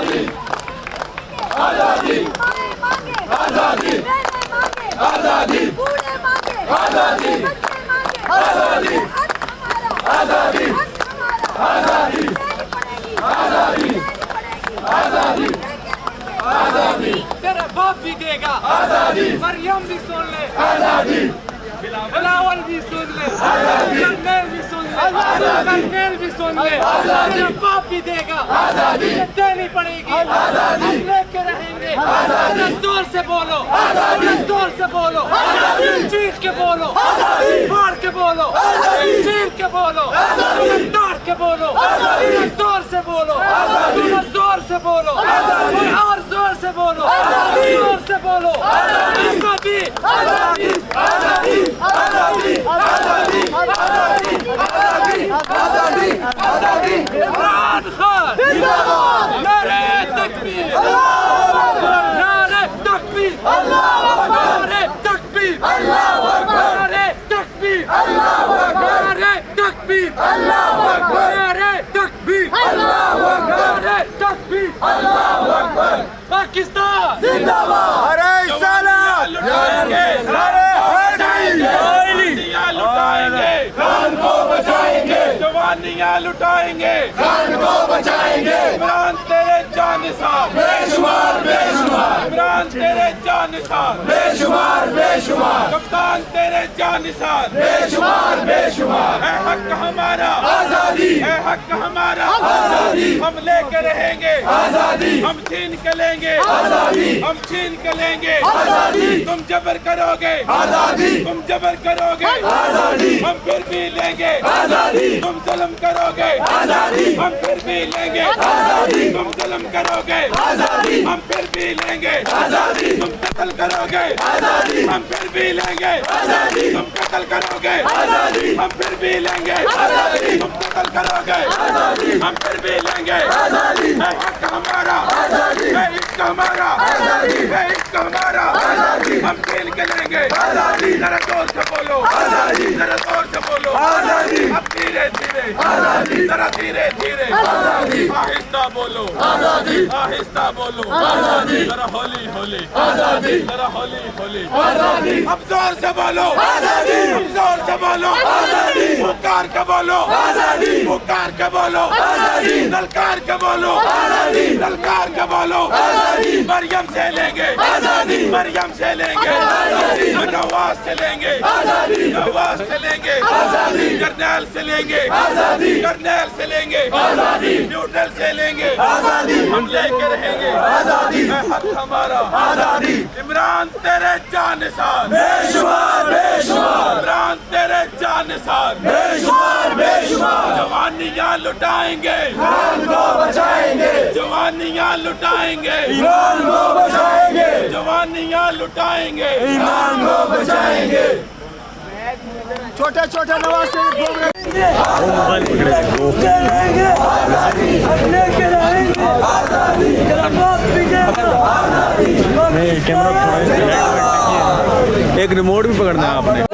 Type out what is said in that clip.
आजादी आजादी आजादी आजादी आजादी आजादी आजादी आजादी आजादी आजादी आजादी तेरा बाप भी देगा आजादी मरियम भी सुन ले आजादी बिलावल भी सुन ले करनेल भी सुन ले करनेल भी सुन ले तेरा बाप भी देगा आजादी देनी पड़ेगी आजादी हम लेके रहेंगे आजादी जोर से बोलो आजादी जोर से बोलो आजादी चीख के बोलो आजादी मार के बोलो आजादी चीख के बोलो आजादी डांट के बोलो आजादी जोर से बोलो आजादी जोर से बोलो आजादी और जोर से बोलो आजादी जोर से बोलो आजादी आजादी आजादी आजादी आजादी आजादी आजादी आजादी आजादी इमरान खान जिंदाबाद नारे तकबीर नारे तकबीर अल्लाहू अकबर नारे तकबीर अल्लाहू अकबर नारे तकबीर अल्लाहू अकबर नारे तकबीर अल्लाहू अकबर नारे तकबीर अल्लाहू अकबर नारे तकबीर अल्लाहू अकबर पाकिस्तान जिंदाबाद अरे साला लुटाएंगे अरे जवानियां लुटाएंगे खान को बचाएंगे जवानियां लुटाएंगे खान को बचाएंगे इमरान तेरे जानिसार बेशुमार बेशुमार इमरान तेरे जानिसार बेशुमार बेशुमार कप्तान तेरे जानिसार बेशुमार बेशुमार है हक हमारा आजादी है हक हमारा आजादी हम लेके रहेंगे आजादी हम छीन के लेंगे आजादी हम छीन के लेंगे आजादी तुम जबर करोगे आजादी तुम जबर करोगे आजादी हम फिर भी लेंगे आजादी तुम जुल्म करोगे आजादी हम फिर भी लेंगे आजादी तुम जुल्म करोगे आजादी हम फिर भी लेंगे आजादी तुम कत्ल करोगे आजादी हम फिर भी लेंगे आजादी तुम कत्ल करोगे आजादी हम फिर भी लेंगे आजादी तुम कत्ल करोगे आजादी हम फिर भी लेंगे आजादी है हक हमारा आजादी है इश्क हमारा आजादी है इश्क हमारा आजादी हम छीन के लेंगे आजादी जरा जोर से बोलो आजादी जरा जोर से बोलो आजादी अब धीरे धीरे आजादी जरा धीरे धीरे आजादी आहिस्ता बोलो आजादी आहिस्ता बोलो आजादी जरा होली होली आजादी जरा होली होली आजादी अब जोर से बोलो आजादी अब जोर से बोलो आजादी पुकार के बोलो आजादी पुकार के बोलो आजादी ललकार के बोलो आजादी ललकार के बोलो आजादी मरियम से लेंगे आजादी मरियम से लेंगे आजादी नवाज से लेंगे आजादी नवाज से लेंगे आजादी करनेल से लेंगे आजादी करनेल से लेंगे आजादी न्यूट्रल से लेंगे आजादी हम लेके रहेंगे आजादी है हक हमारा आजादी इमरान तेरे जानिसार बेशुमार बेशुमार इमरान तेरे जानिसार बेशुमार बेशुमार जवानियां लुटाएंगे खान को बचाएंगे जवानियां लुटाएंगे ईमान को बचाएंगे जवानियां लुटाएंगे ईमान को बचाएंगे छोटे छोटे नवाज शरीफ घूम रहे एक रिमोट भी पकड़ना है आपने।